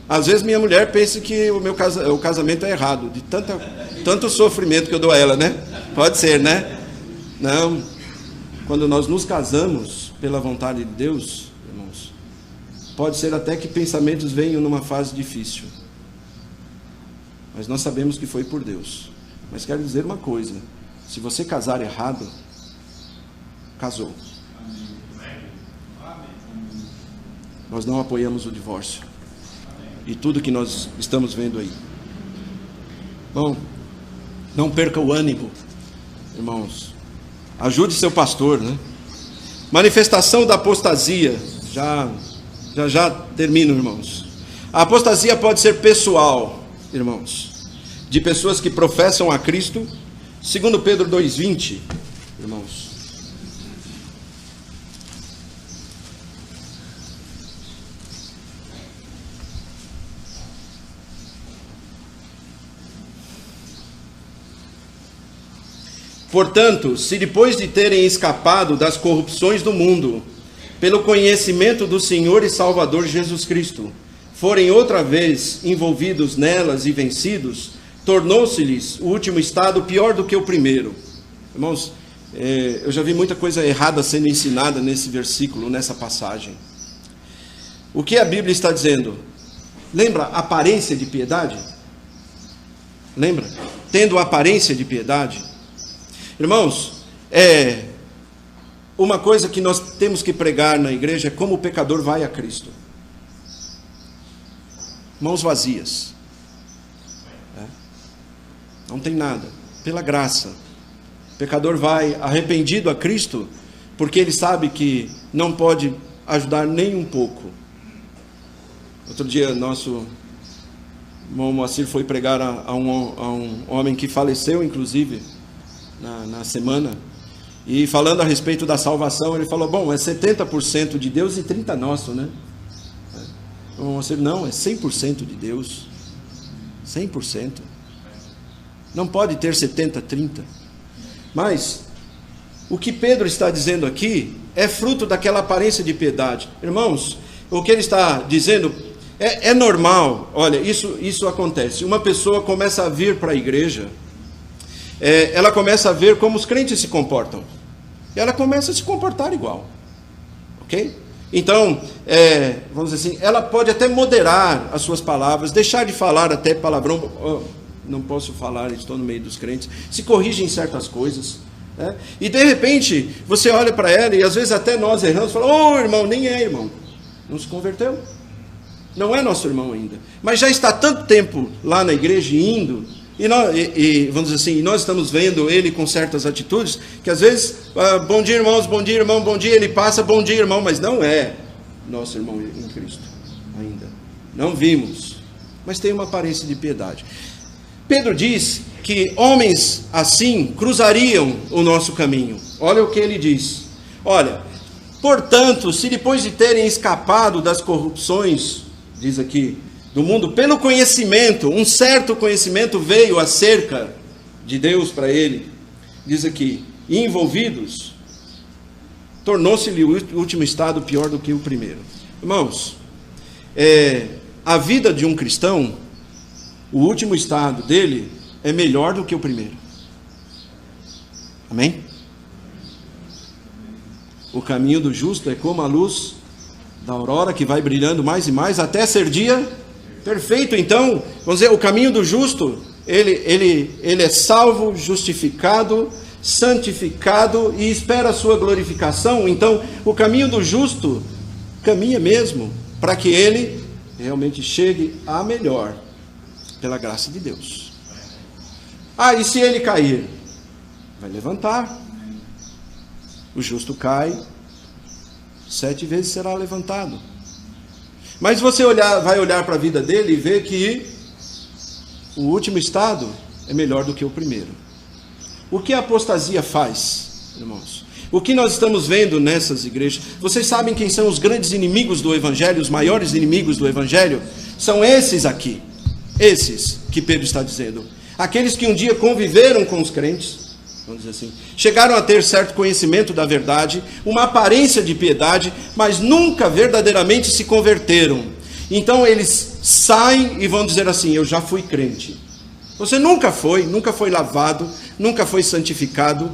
Às vezes minha mulher pensa que o casamento é errado, de tanto sofrimento que eu dou a ela, né? Pode ser, né? Não. Quando nós nos casamos pela vontade de Deus, irmãos, pode ser até que pensamentos venham numa fase difícil. Mas nós sabemos que foi por Deus. Mas quero dizer uma coisa, se você casar errado, casou. Nós não apoiamos o divórcio. E tudo que nós estamos vendo aí. Bom, não perca o ânimo, irmãos. Ajude seu pastor, né? Manifestação da apostasia. Já termino, irmãos. A apostasia pode ser pessoal, irmãos, de pessoas que professam a Cristo. 2 Pedro 2,20, irmãos. Portanto, se depois de terem escapado das corrupções do mundo, pelo conhecimento do Senhor e Salvador Jesus Cristo, forem outra vez envolvidos nelas e vencidos, tornou-se-lhes o último estado pior do que o primeiro. Irmãos, eu já vi muita coisa errada sendo ensinada nesse versículo, nessa passagem. O que a Bíblia está dizendo? Lembra a aparência de piedade? Lembra? Tendo aparência de piedade. Irmãos, uma coisa que nós temos que pregar na igreja é como o pecador vai a Cristo. Mãos vazias. Não tem nada. Pela graça. O pecador vai arrependido a Cristo, porque ele sabe que não pode ajudar nem um pouco. Outro dia, nosso irmão Moacir foi pregar a um homem que faleceu, inclusive, na semana. E falando a respeito da salvação, ele falou, bom, é 70% de Deus e 30% nosso, né? O Moacir, não, é 100% de Deus. 100%. Não pode ter 70%, 30%. Mas, o que Pedro está dizendo aqui é fruto daquela aparência de piedade. Irmãos, o que ele está dizendo é normal. Olha, isso acontece. Uma pessoa começa a vir para a igreja, ela começa a ver como os crentes se comportam. E ela começa a se comportar igual. Ok? Então, vamos dizer assim, ela pode até moderar as suas palavras, deixar de falar até palavrão. Não posso falar, estou no meio dos crentes. Se corrige em certas coisas. Né? E de repente, você olha para ela, e às vezes até nós erramos, falamos, irmão, nem é irmão. Não se converteu. Não é nosso irmão ainda. Mas já está tanto tempo lá na igreja indo, vamos dizer assim, nós estamos vendo ele com certas atitudes, que às vezes, bom dia irmãos, bom dia irmão, bom dia, ele passa, bom dia irmão, mas não é nosso irmão em Cristo ainda. Não vimos, mas tem uma aparência de piedade. Pedro diz que homens assim cruzariam o nosso caminho. Olha o que ele diz. Olha, portanto, se depois de terem escapado das corrupções, diz aqui, do mundo, pelo conhecimento, um certo conhecimento veio acerca de Deus para ele, diz aqui, envolvidos, tornou-se-lhe o último estado pior do que o primeiro. Irmãos, a vida de um cristão, o último estado dele é melhor do que o primeiro. Amém? O caminho do justo é como a luz da aurora que vai brilhando mais e mais até ser dia perfeito. Então, vamos dizer, o caminho do justo, ele é salvo, justificado, santificado e espera a sua glorificação. Então, o caminho do justo caminha mesmo para que ele realmente chegue a melhor, pela graça de Deus. E se ele cair? Vai levantar. O justo cai, 7 vezes será levantado. Mas você vai olhar para a vida dele e ver que o último estado é melhor do que o primeiro. O que a apostasia faz, irmãos? O que nós estamos vendo nessas igrejas? Vocês sabem quem são os grandes inimigos do Evangelho, os maiores inimigos do Evangelho? São esses aqui. Esses que Pedro está dizendo. Aqueles que um dia conviveram com os crentes, vamos dizer assim, chegaram a ter certo conhecimento da verdade, uma aparência de piedade, mas nunca verdadeiramente se converteram. Então eles saem e vão dizer assim, eu já fui crente. Você nunca foi lavado, nunca foi santificado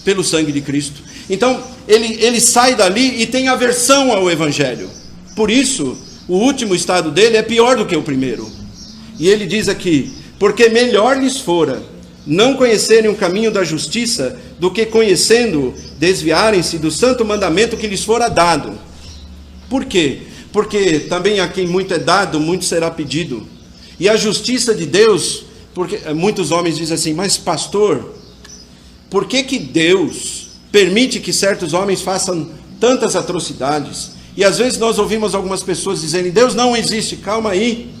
pelo sangue de Cristo. Então ele sai dali e tem aversão ao Evangelho. Por isso, o último estado dele é pior do que o primeiro. E ele diz aqui, porque melhor lhes fora não conhecerem o caminho da justiça, do que conhecendo, desviarem-se do santo mandamento que lhes fora dado. Por quê? Porque também a quem muito é dado, muito será pedido. E a justiça de Deus, porque muitos homens dizem assim, mas pastor, por que Deus permite que certos homens façam tantas atrocidades? E às vezes nós ouvimos algumas pessoas dizerem, Deus não existe. Calma aí.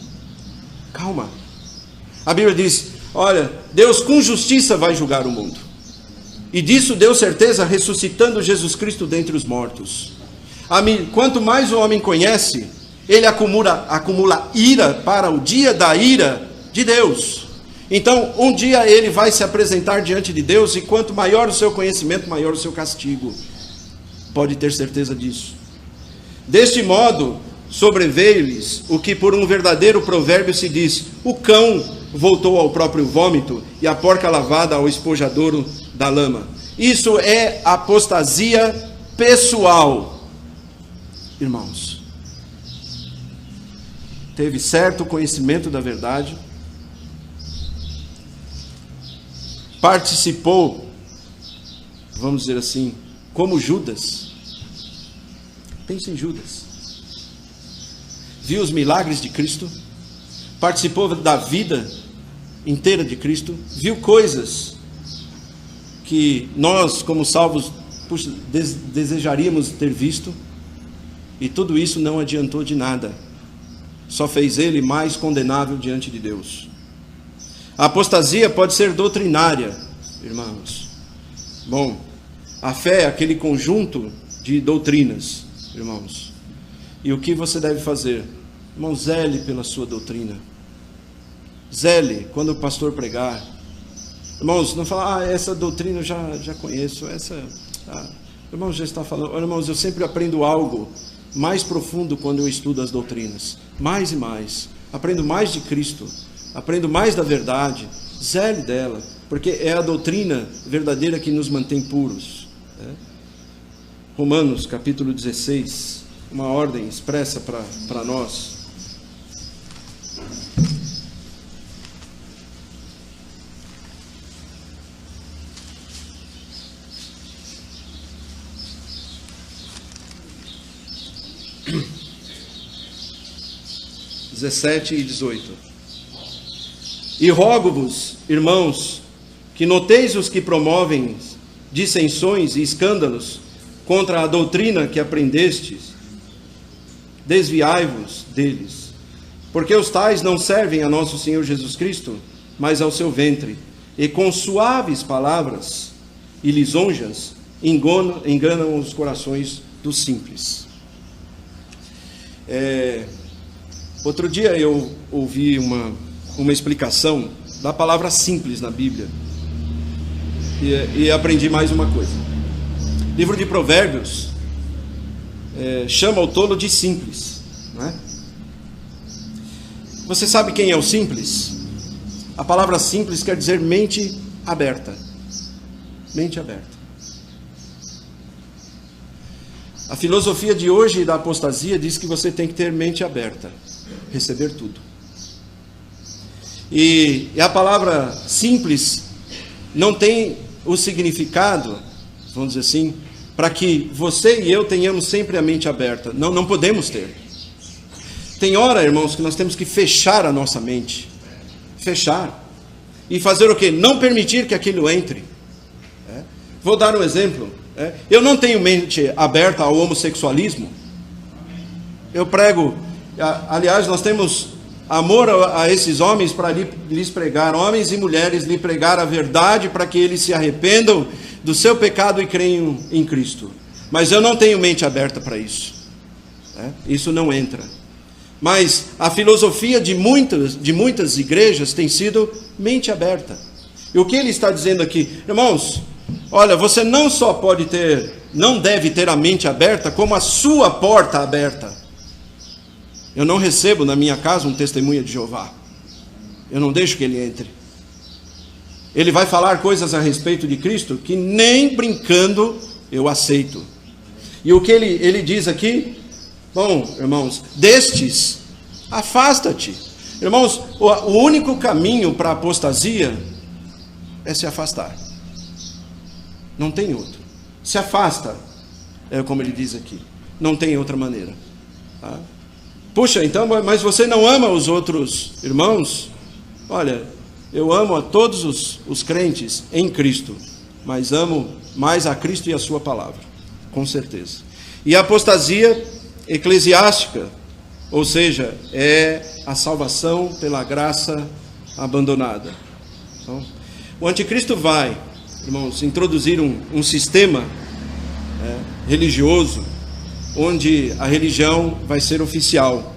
Calma. A Bíblia diz, olha, Deus com justiça vai julgar o mundo. E disso deu certeza ressuscitando Jesus Cristo dentre os mortos. Quanto mais o homem conhece, ele acumula ira para o dia da ira de Deus. Então, um dia ele vai se apresentar diante de Deus, e quanto maior o seu conhecimento, maior o seu castigo. Pode ter certeza disso. Deste modo, sobreveio-lhes o que por um verdadeiro provérbio se diz, o cão voltou ao próprio vômito, e a porca lavada ao espojadouro da lama. Isso é apostasia pessoal, irmãos. Teve certo conhecimento da verdade, participou, vamos dizer assim, como Judas. Pense em Judas. Viu os milagres de Cristo, participou da vida inteira de Cristo, viu coisas que nós, como salvos, desejaríamos ter visto, e tudo isso não adiantou de nada, só fez ele mais condenável diante de Deus. A apostasia pode ser doutrinária, irmãos. Bom, a fé é aquele conjunto de doutrinas, irmãos. E o que você deve fazer? Irmão, zele pela sua doutrina. Zele quando o pastor pregar. Irmãos, não fala, essa doutrina eu já conheço. Irmãos, já está falando. Irmãos, eu sempre aprendo algo mais profundo quando eu estudo as doutrinas. Mais e mais. Aprendo mais de Cristo. Aprendo mais da verdade. Zele dela. Porque é a doutrina verdadeira que nos mantém puros. Romanos capítulo 16. Uma ordem expressa para nós. (17) e 18. E rogo-vos, irmãos, que noteis os que promovem dissensões e escândalos contra a doutrina que aprendestes, desviai-vos deles, porque os tais não servem a nosso Senhor Jesus Cristo, mas ao seu ventre, e com suaves palavras e lisonjas enganam os corações dos simples. Outro dia eu ouvi uma explicação da palavra simples na Bíblia, e aprendi mais uma coisa. Livro de Provérbios chama o tolo de simples, não é? Você sabe quem é o simples? A palavra simples quer dizer mente aberta. Mente aberta. A filosofia de hoje da apostasia diz que você tem que ter mente aberta, receber tudo. E a palavra simples não tem o significado, vamos dizer assim, para que você e eu tenhamos sempre a mente aberta. Não podemos ter. Tem hora, irmãos, que nós temos que fechar a nossa mente. Fechar. E fazer o quê? Não permitir que aquilo entre. Vou dar um exemplo. Eu não tenho mente aberta ao homossexualismo. Eu prego, aliás, nós temos amor a esses homens para lhes pregar, homens e mulheres, lhe pregar a verdade para que eles se arrependam do seu pecado e creiam em Cristo. Mas eu não tenho mente aberta para isso. Isso não entra. Mas a filosofia de muitas igrejas tem sido mente aberta. E o que ele está dizendo aqui? Irmãos, olha, você não só não deve ter a mente aberta, como a sua porta aberta. Eu não recebo na minha casa um testemunha de Jeová. Eu não deixo que ele entre. Ele vai falar coisas a respeito de Cristo que nem brincando eu aceito. E o que ele diz aqui? Bom, irmãos, destes, afasta-te. Irmãos, o único caminho para a apostasia é se afastar. Não tem outro. Se afasta, como ele diz aqui. Não tem outra maneira. Tá? Puxa, então, mas você não ama os outros irmãos? Olha, eu amo a todos os crentes em Cristo, mas amo mais a Cristo e a sua palavra, com certeza. E a apostasia eclesiástica, ou seja, é a salvação pela graça abandonada. Então, o anticristo vai, irmãos, introduzir um sistema religioso, onde a religião vai ser oficial,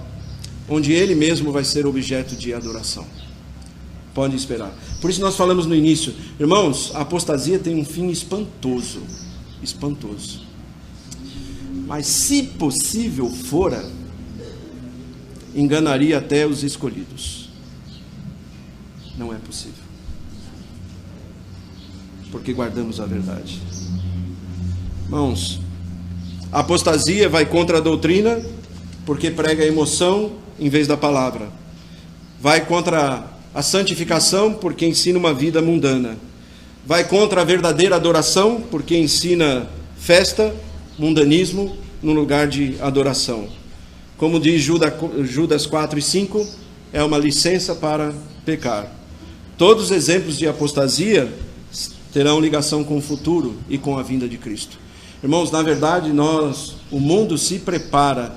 onde ele mesmo vai ser objeto de adoração. Pode esperar. Por isso nós falamos no início, irmãos, a apostasia tem um fim espantoso, espantoso. Mas se possível fora, enganaria até os escolhidos. Não é possível. Porque guardamos a verdade. Irmãos, a apostasia vai contra a doutrina, porque prega a emoção em vez da palavra. Vai contra a santificação, porque ensina uma vida mundana. Vai contra a verdadeira adoração, porque ensina festa, mundanismo, no lugar de adoração. Como diz Judas 4:5, é uma licença para pecar. Todos os exemplos de apostasia terão ligação com o futuro e com a vinda de Cristo. Irmãos, na verdade, o mundo se prepara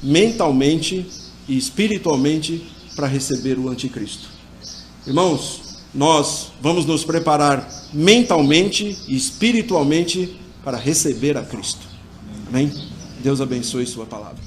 mentalmente e espiritualmente para receber o anticristo. Irmãos, nós vamos nos preparar mentalmente e espiritualmente para receber a Cristo. Amém? Deus abençoe sua palavra.